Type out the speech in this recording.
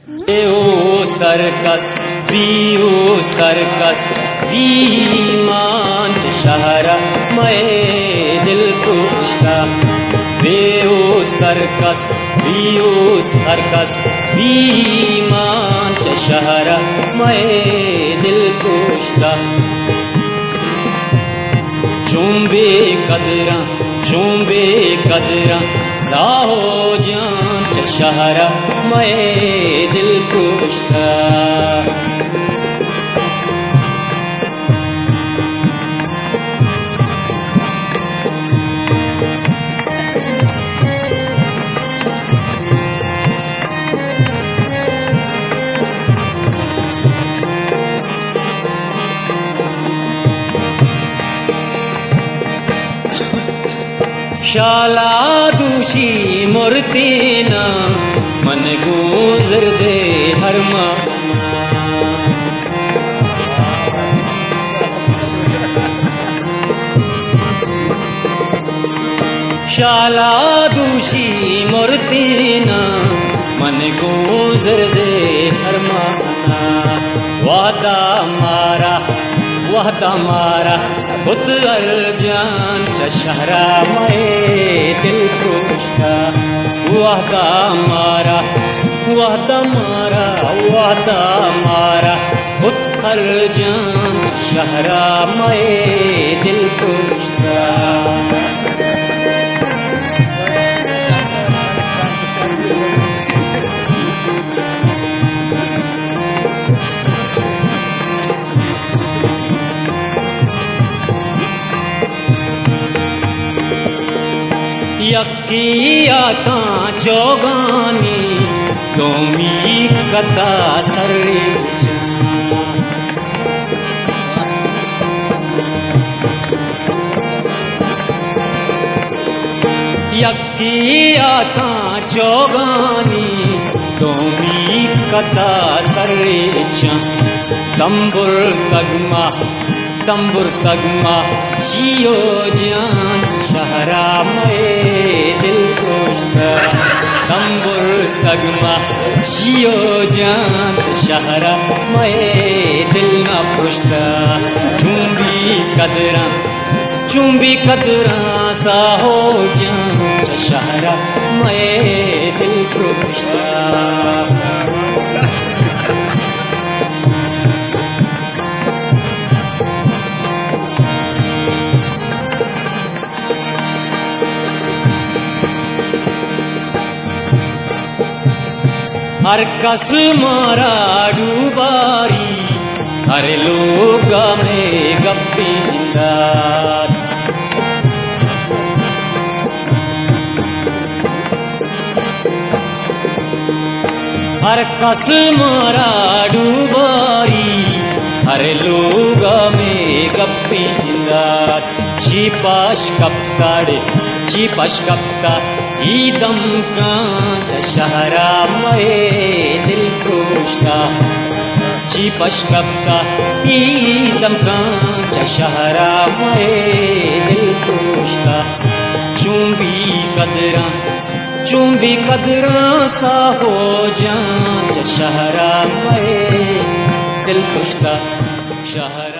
Beus tarkas, bius tarkas, वीमान शहरा मैं दिल पुष्टा। बेउस तरकस बियुस हरकस वीमान शहरा मैं दिल पुष्टा। चुंबे कदरा साहो जान शहरा मैं दिल पुष्टा। शाला दूषी मूर्तिना मन गुजर दे हर शाला दूषी मूर्तिना मन गुजर दे हर वादा मारा खुद अर्जान शहरा मैं दिल पुष्टा। वादा मारा खुद अर्जान शहरा मैं दिल पुष्टा। यक्की आता जोगानी तोमी कता सर्रे यक्की आता जोगानी तोमी कता सर्रे तंबुर तगमा जियो जान शहरा मैं दिल पुष्टा। तंबुर तगमा जियो जान शहरा मैं दिल न पुष्टा। चुंबी कदरा साहो जान शहरा मैं दिल पुष्टा। हर कस मारा डूबारी हर लोग में गप्पींदा। हर कस मारा डूबारी हर लोग में गप्पींदा। चीपाश कप्ता ईदम कांच शहरा मैं दिल पुष्टा। चीपाश कप्ता ईदम कांच शहरा मैं दिल पुष्टा। चुंबी कदरा साहो जान शहरा मैं दिल पुष्टा। शहरा